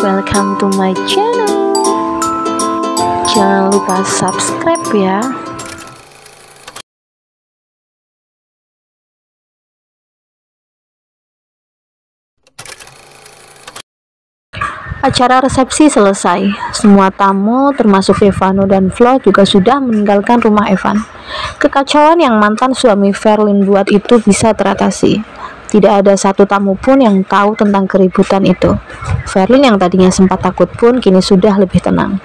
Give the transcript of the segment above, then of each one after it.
welcome to my channel. Jangan lupa subscribe ya. Acara resepsi selesai. Semua tamu termasuk Evano dan Flo juga sudah meninggalkan rumah Evan. Kekacauan yang mantan suami Verlyn buat itu bisa teratasi. Tidak ada satu tamu pun yang tahu tentang keributan itu. Verlyn yang tadinya sempat takut pun kini sudah lebih tenang.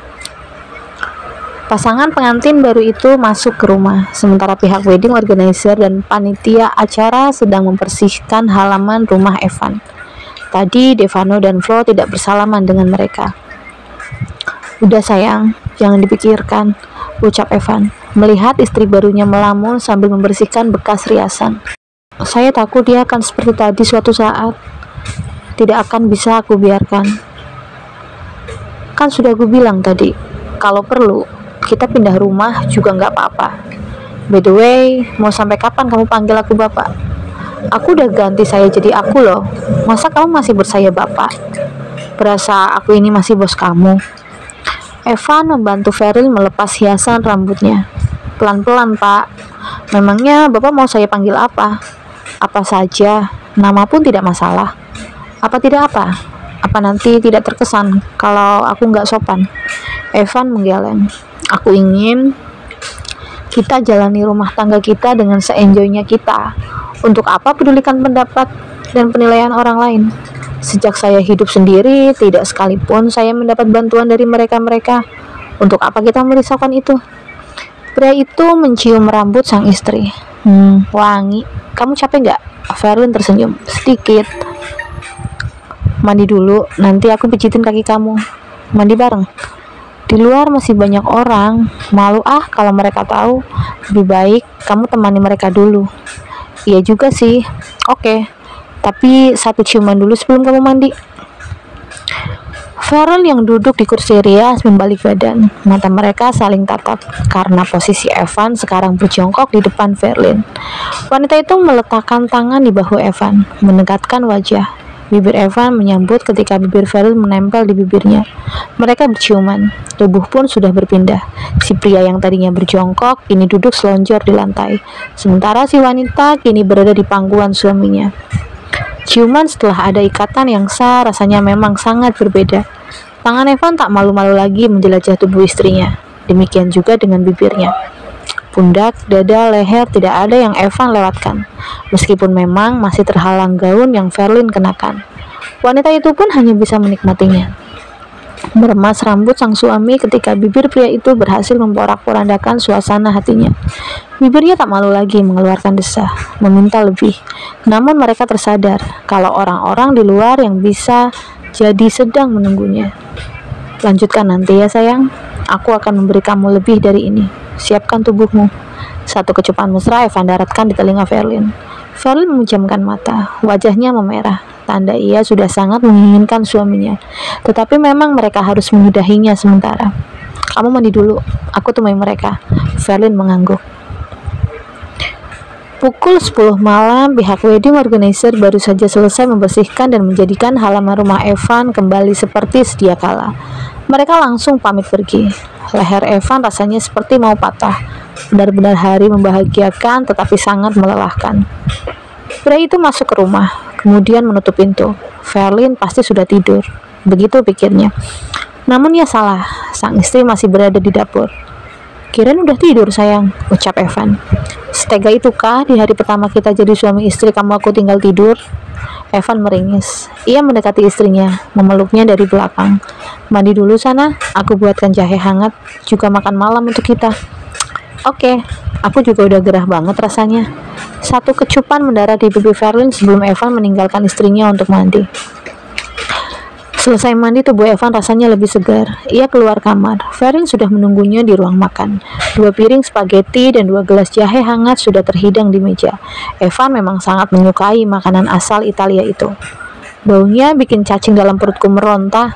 Pasangan pengantin baru itu masuk ke rumah, sementara pihak wedding organizer dan panitia acara sedang membersihkan halaman rumah Evan. Tadi Devano dan Flo tidak bersalaman dengan mereka. "Udah sayang, jangan dipikirkan," ucap Evan, melihat istri barunya melamun sambil membersihkan bekas riasan. "Saya takut dia akan seperti tadi suatu saat. Tidak akan bisa aku biarkan. Kan sudah aku bilang tadi, kalau perlu, kita pindah rumah juga nggak apa-apa. By the way, mau sampai kapan kamu panggil aku bapak? Aku udah ganti saya jadi aku loh. Masa kamu masih bersaya bapak? Berasa aku ini masih bos kamu?" Evan membantu Verlyn melepas hiasan rambutnya. "Pelan-pelan pak. Memangnya bapak mau saya panggil apa? Apa saja, nama pun tidak masalah. Apa tidak apa? Apa nanti tidak terkesan kalau aku nggak sopan?" Evan menggeleng. "Aku ingin kita jalani rumah tangga kita dengan se-enjoynya kita. Untuk apa pedulikan pendapat dan penilaian orang lain? Sejak saya hidup sendiri, tidak sekalipun saya mendapat bantuan dari mereka-mereka. Untuk apa kita merisaukan itu?" Pria itu mencium rambut sang istri. Wangi. Kamu capek nggak?" Verlyn tersenyum. "Sedikit." "Mandi dulu, nanti aku pijitin kaki kamu. Mandi bareng. Di luar masih banyak orang. Malu kalau mereka tahu. Lebih baik kamu temani mereka dulu." "Iya juga sih. Oke. Tapi satu ciuman dulu sebelum kamu mandi." Verlyn yang duduk di kursi rias membalik badan. Mata mereka saling tatap karena posisi Evan sekarang berjongkok di depan Verlyn. Wanita itu meletakkan tangan di bahu Evan, mendekatkan wajah. Bibir Evan menyambut ketika bibir Verlyn menempel di bibirnya. Mereka berciuman. Tubuh pun sudah berpindah. Si pria yang tadinya berjongkok kini duduk selonjor di lantai, sementara si wanita kini berada di pangkuan suaminya. Ciuman setelah ada ikatan yang sah rasanya memang sangat berbeda. Tangan Evan tak malu-malu lagi menjelajah tubuh istrinya. Demikian juga dengan bibirnya. Pundak, dada, leher tidak ada yang Evan lewatkan. Meskipun memang masih terhalang gaun yang Verlyn kenakan. Wanita itu pun hanya bisa menikmatinya. Meremas rambut sang suami ketika bibir pria itu berhasil memporak-porandakan suasana hatinya. Bibirnya tak malu lagi mengeluarkan desah, meminta lebih. Namun mereka tersadar kalau orang-orang di luar yang bisa jadi sedang menunggunya. "Lanjutkan nanti ya sayang. Aku akan memberi kamu lebih dari ini. Siapkan tubuhmu." Satu kecupan mesra Evan daratkan di telinga Verlyn. Verlyn memejamkan mata, wajahnya memerah, tanda ia sudah sangat menginginkan suaminya. Tetapi memang mereka harus menyudahinya sementara. "Kamu mandi dulu, aku temui mereka." Verlyn mengangguk. Pukul 10 malam, pihak wedding organizer baru saja selesai membersihkan dan menjadikan halaman rumah Evan kembali seperti sedia kala. Mereka langsung pamit pergi. Leher Evan rasanya seperti mau patah. Benar-benar hari membahagiakan tetapi sangat melelahkan. Pria itu masuk ke rumah, kemudian menutup pintu. Verlyn pasti sudah tidur, begitu pikirnya. Namun ia salah, sang istri masih berada di dapur. "Kirain udah tidur sayang," ucap Evan. "Setega itukah di hari pertama kita jadi suami istri kamu aku tinggal tidur?" Evan meringis. Ia mendekati istrinya, memeluknya dari belakang. "Mandi dulu sana, aku buatkan jahe hangat, juga makan malam untuk kita." "Oke, aku juga udah gerah banget rasanya." Satu kecupan mendarat di pipi Verlyn sebelum Evan meninggalkan istrinya untuk mandi. Selesai mandi, tubuh Evan rasanya lebih segar. Ia keluar kamar. Verlyn sudah menunggunya di ruang makan. 2 piring spaghetti dan 2 gelas jahe hangat sudah terhidang di meja. Evan memang sangat menyukai makanan asal Italia itu. Baunya bikin cacing dalam perutku meronta.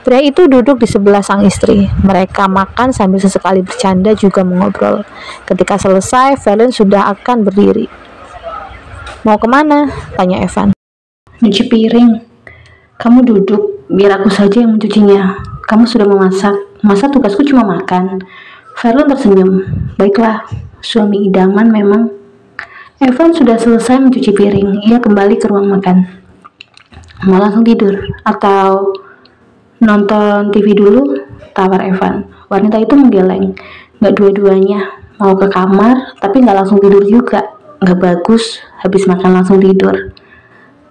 Pria itu duduk di sebelah sang istri. Mereka makan sambil sesekali bercanda juga mengobrol. Ketika selesai, Verlyn sudah akan berdiri. "Mau kemana?" tanya Evan. "Nyuci piring." "Kamu duduk, Biar aku saja yang mencucinya. Kamu sudah memasak. Masa tugasku cuma makan? Verlin tersenyum. Baiklah, suami idaman memang. Evan sudah selesai mencuci piring. Ia kembali ke ruang makan. Mau langsung tidur? Atau nonton TV dulu? Tawar Evan. Wanita itu menggeleng. Gak dua-duanya. Mau ke kamar, tapi gak langsung tidur juga. Gak bagus, habis makan langsung tidur.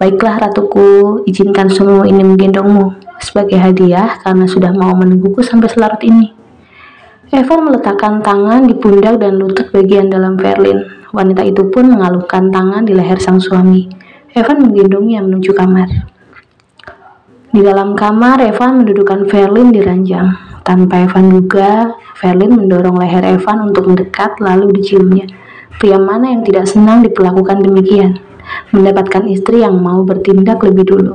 Baiklah ratuku, izinkan suamimu ini menggendongmu sebagai hadiah karena sudah mau menungguku sampai selarut ini. Evan meletakkan tangan di pundak dan lutut bagian dalam Verlin. Wanita itu pun mengalungkan tangan di leher sang suami. Evan menggendongnya menuju kamar. Di dalam kamar, Evan mendudukkan Verlin di ranjang. Tanpa Evan duga, Verlin mendorong leher Evan untuk mendekat lalu diciumnya. Pria mana yang tidak senang diperlakukan demikian? Mendapatkan istri yang mau bertindak lebih dulu.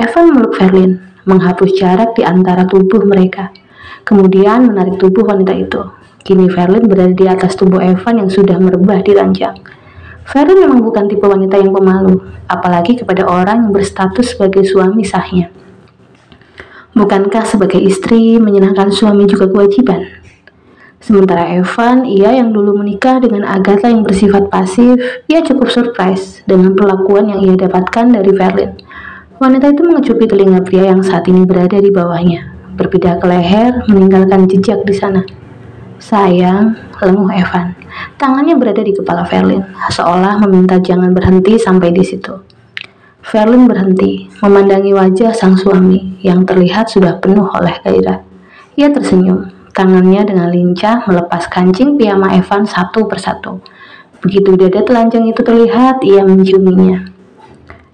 Evan memeluk Verlin, menghapus jarak di antara tubuh mereka. Kemudian menarik tubuh wanita itu. Kini Verlin berada di atas tubuh Evan yang sudah merebah di ranjang. Verlin memang bukan tipe wanita yang pemalu, apalagi kepada orang yang berstatus sebagai suami sahnya. Bukankah sebagai istri menyenangkan suami juga kewajiban? Sementara Evan, ia yang dulu menikah dengan Agatha yang bersifat pasif, ia cukup surprise dengan perlakuan yang ia dapatkan dari Verlin. Wanita itu mengecupi telinga pria yang saat ini berada di bawahnya, berpindah ke leher, meninggalkan jejak di sana. Sayang, lenguh Evan. Tangannya berada di kepala Verlin, seolah meminta jangan berhenti sampai di situ. Verlin berhenti, memandangi wajah sang suami yang terlihat sudah penuh oleh gairah. Ia tersenyum. Tangannya dengan lincah melepas kancing piyama Evan satu persatu. Begitu dada telanjang itu terlihat, ia menciuminya.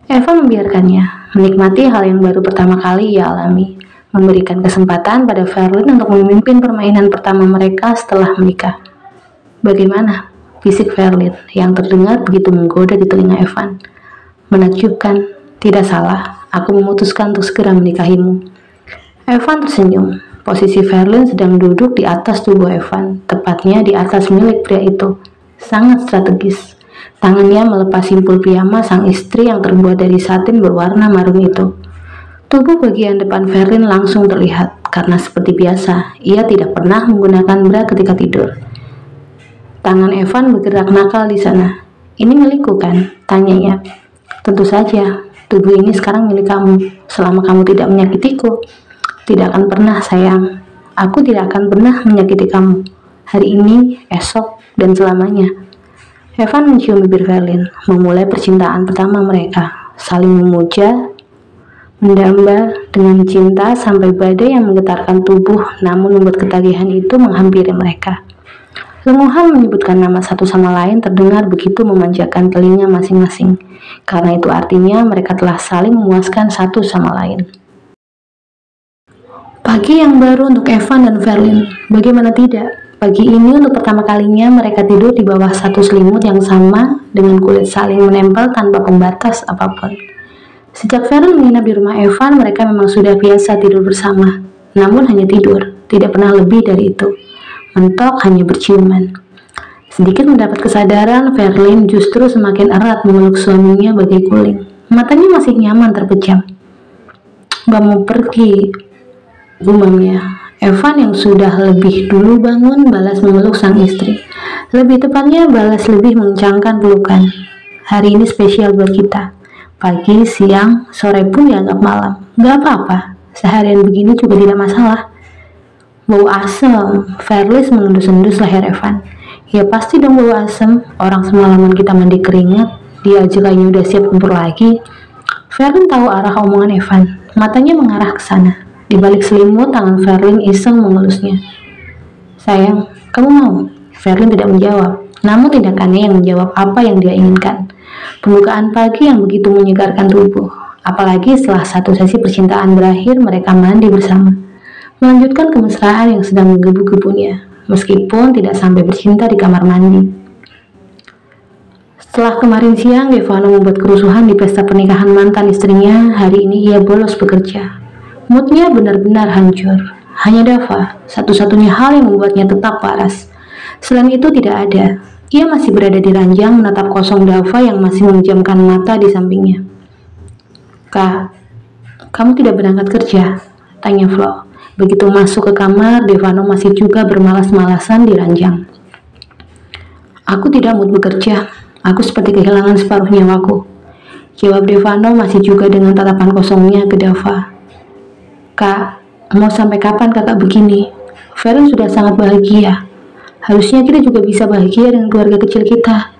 Evan membiarkannya, menikmati hal yang baru pertama kali ia alami, memberikan kesempatan pada Verlin untuk memimpin permainan pertama mereka setelah menikah. Bagaimana? Bisik Verlin yang terdengar begitu menggoda di telinga Evan. Menakjubkan, tidak salah, aku memutuskan untuk segera menikahimu. Evan tersenyum. Posisi Verlin sedang duduk di atas tubuh Evan, tepatnya di atas milik pria itu. Sangat strategis. Tangannya melepas simpul piyama sang istri yang terbuat dari satin berwarna marun itu. Tubuh bagian depan Verlin langsung terlihat, karena seperti biasa, ia tidak pernah menggunakan bra ketika tidur. Tangan Evan bergerak nakal di sana. Ini milikku kan? Tanyanya. Tentu saja, tubuh ini sekarang milik kamu, selama kamu tidak menyakitiku. Tidak akan pernah sayang, aku tidak akan pernah menyakiti kamu. Hari ini, esok, dan selamanya. Evan mencium bibir Verlin, memulai percintaan pertama mereka, saling memuja, mendamba dengan cinta sampai badai yang menggetarkan tubuh namun membuat ketagihan itu menghampiri mereka. Lenguhan menyebutkan nama satu sama lain terdengar begitu memanjakan telinga masing-masing, karena itu artinya mereka telah saling memuaskan satu sama lain. Pagi yang baru untuk Evan dan Verlin, bagaimana tidak? Pagi ini untuk pertama kalinya mereka tidur di bawah satu selimut yang sama dengan kulit saling menempel tanpa pembatas apapun. Sejak Verlin menginap di rumah Evan, mereka memang sudah biasa tidur bersama. Namun hanya tidur, tidak pernah lebih dari itu. Mentok hanya berciuman. Sedikit mendapat kesadaran, Verlin justru semakin erat memeluk suaminya bagai guling. Matanya masih nyaman terpejam. Gak mau pergi, gumamnya. Evan yang sudah lebih dulu bangun balas memeluk sang istri. Lebih tepatnya balas lebih mengencangkan pelukan. Hari ini spesial buat kita. Pagi, siang, sore pun dianggap malam. Gak apa-apa, seharian begini juga tidak masalah. Bau asem, Verlis mengendus-endus leher Evan. Ya pasti dong bau asem, orang semalaman kita mandi keringat, dia aja kayaknya udah siap kumpul lagi. Verlin tahu arah omongan Evan, matanya mengarah ke sana. Di balik selimut, tangan Verlin iseng mengelusnya. Sayang, kamu mau? Verlin tidak menjawab, namun tindakannya yang menjawab apa yang dia inginkan. Pembukaan pagi yang begitu menyegarkan tubuh, apalagi setelah satu sesi percintaan berakhir mereka mandi bersama, melanjutkan kemesraan yang sedang menggebu-gebunya, meskipun tidak sampai bercinta di kamar mandi. Setelah kemarin siang Devano membuat kerusuhan di pesta pernikahan mantan istrinya, hari ini ia bolos bekerja. Moodnya benar-benar hancur. Hanya Dava, satu-satunya hal yang membuatnya tetap waras. Selain itu tidak ada. Ia masih berada di ranjang menatap kosong Dava yang masih memejamkan mata di sampingnya. Kak, Kamu tidak berangkat kerja? Tanya Flo. Begitu masuk ke kamar, Devano masih juga bermalas-malasan di ranjang. Aku tidak mood bekerja. Aku seperti kehilangan separuh nyawaku. Jawab Devano masih juga dengan tatapan kosongnya ke Dava. Kak, mau sampai kapan kakak begini? Valen sudah sangat bahagia. Harusnya kita juga bisa bahagia dengan keluarga kecil kita.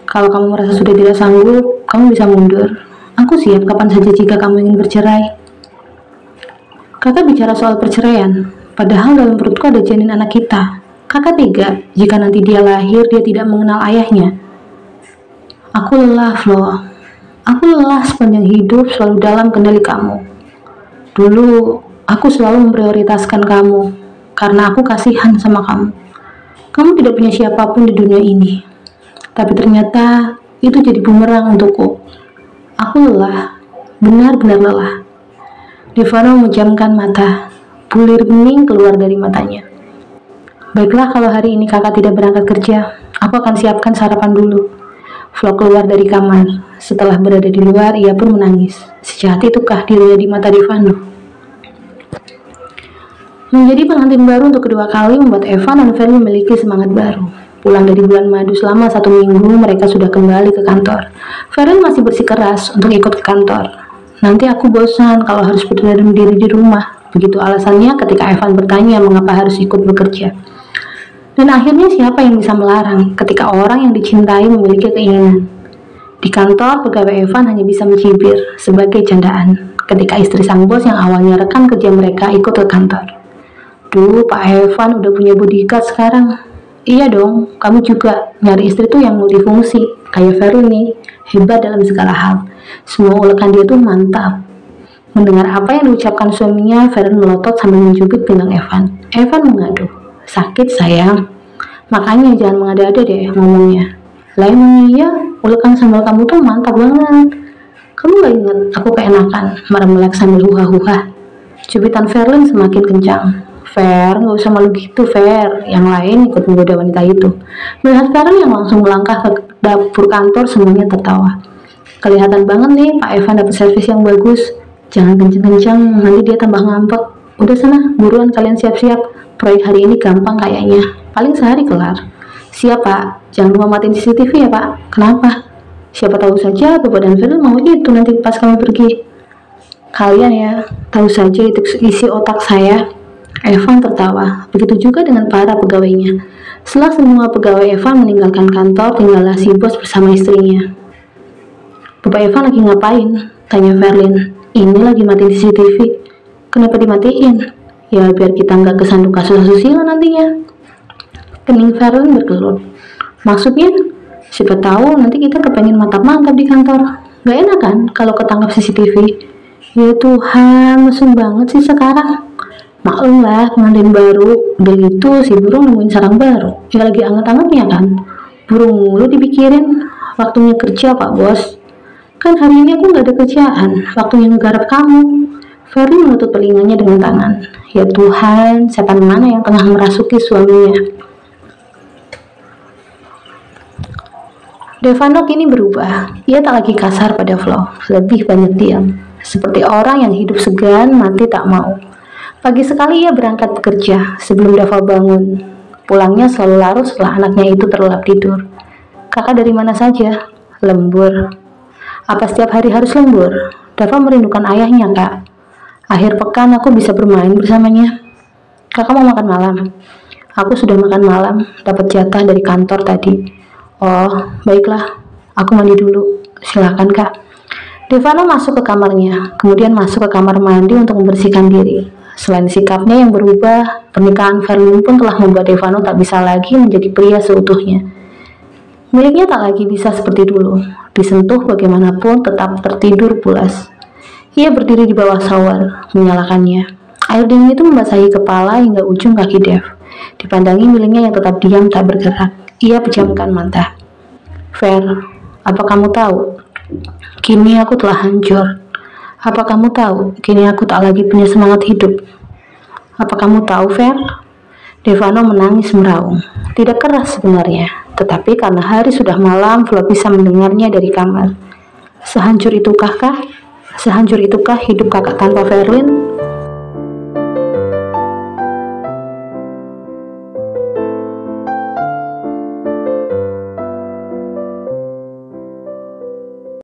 Kalau kamu merasa sudah tidak sanggup, kamu bisa mundur. Aku siap kapan saja jika kamu ingin bercerai. Kakak bicara soal perceraian, padahal dalam perutku ada janin anak kita. Kakak tega jika nanti dia lahir dia tidak mengenal ayahnya. Aku lelah, Flo. Aku lelah sepanjang hidup selalu dalam kendali kamu. Dulu, aku selalu memprioritaskan kamu, karena aku kasihan sama kamu. Kamu tidak punya siapapun di dunia ini. Tapi ternyata, itu jadi bumerang untukku. Aku lelah, benar-benar lelah. Devano memejamkan mata, bulir bening keluar dari matanya. Baiklah kalau hari ini kakak tidak berangkat kerja, aku akan siapkan sarapan dulu. Flo keluar dari kamar. Setelah berada di luar, ia pun menangis. Sejahat itukah dirinya di mata Devano? Menjadi pengantin baru untuk kedua kali membuat Evan dan Fer memiliki semangat baru. Pulang dari bulan madu selama 1 minggu, mereka sudah kembali ke kantor. Feren masih bersikeras untuk ikut ke kantor. Nanti aku bosan kalau harus berdiam diri di rumah. Begitu alasannya ketika Evan bertanya mengapa harus ikut bekerja. Dan akhirnya siapa yang bisa melarang ketika orang yang dicintai memiliki keinginan. Di kantor, pegawai Evan hanya bisa mencibir sebagai candaan ketika istri sang bos yang awalnya rekan kerja mereka ikut ke kantor. Duh, Pak Evan udah punya bodyguard sekarang. Iya dong, kamu juga nyari istri tuh yang multifungsi, kayak Ferry nih, hebat dalam segala hal. Semua ulekan dia tuh mantap. Mendengar apa yang diucapkan suaminya, Ferry melotot sambil mencubit pinggang Evan. Evan mengaduh, sakit sayang. Makanya jangan mengada-ada deh ngomongnya. Lah emang iya, ulekan sambal kamu tuh mantap banget. Kamu gak inget aku keenakan, marah melek sambil huha-huha. Cubitan Ferlin semakin kencang. Fer, gak usah malu gitu, Fer. Yang lain ikut menggoda wanita itu. Melihat Fer yang langsung melangkah ke dapur kantor, semuanya tertawa. Kelihatan banget nih, Pak Evan dapat servis yang bagus. Jangan kenceng-kenceng, nanti dia tambah ngambek. Udah sana, buruan kalian siap-siap. Proyek hari ini gampang kayaknya. Paling sehari kelar. Siap, Pak. Jangan lupa matiin CCTV ya, Pak. Kenapa? Siapa tahu saja Bapak dan Fer mau itu nanti pas kami pergi. Kalian ya, tahu saja itu isi otak saya. Evan tertawa, begitu juga dengan para pegawainya. Setelah semua pegawai Evan meninggalkan kantor, tinggallah si bos bersama istrinya. Bapak Evan lagi ngapain? Tanya Ferlin. Ini lagi matiin CCTV. Kenapa dimatiin? Ya biar kita nggak kesandung kasus asusila nantinya. Kening Ferlin berkelut. Maksudnya? Siapa tahu nanti kita kepengen mantap-mantap di kantor. Gak enak kan kalau ketangkap CCTV? Ya Tuhan, mesum banget sih sekarang. Maklum lah, pengantin baru. Udah gitu si burung nemuin sarang baru. Ya lagi anget-angetnya kan. Burung mulu dipikirin. Waktunya kerja Pak Bos. Kan hari ini aku gak ada kerjaan. Waktunya ngegarap kamu. Ferry menutup telinganya dengan tangan. Ya Tuhan, setan mana yang tengah merasuki suaminya. Devano kini berubah. Ia tak lagi kasar pada Flo. Lebih banyak diam. Seperti orang yang hidup segan, mati tak mau. Pagi sekali ia berangkat bekerja sebelum Dava bangun. Pulangnya selalu larut setelah anaknya itu terlelap tidur. Kakak dari mana saja? Lembur. Apa setiap hari harus lembur? Dava merindukan ayahnya, Kak. Akhir pekan aku bisa bermain bersamanya. Kakak mau makan malam? Aku sudah makan malam, dapat jatah dari kantor tadi. Oh, baiklah. Aku mandi dulu. Silakan, Kak. Devano masuk ke kamarnya, kemudian masuk ke kamar mandi untuk membersihkan diri. Selain sikapnya yang berubah, pernikahan Ferlin pun telah membuat Devano tak bisa lagi menjadi pria seutuhnya. Miliknya tak lagi bisa seperti dulu, disentuh bagaimanapun tetap tertidur pulas. Ia berdiri di bawah shower, menyalakannya. Air dingin itu membasahi kepala hingga ujung kaki Dev. Dipandangi miliknya yang tetap diam tak bergerak. Ia pejamkan mata. Fer, apa kamu tahu? Kini aku telah hancur. Apa kamu tahu, kini aku tak lagi punya semangat hidup. Apa kamu tahu, Fer? Devano menangis meraung. Tidak keras sebenarnya, tetapi karena hari sudah malam, Flo bisa mendengarnya dari kamar. Sehancur itukah, Kak? Sehancur itukah hidup kakak tanpa Verlin?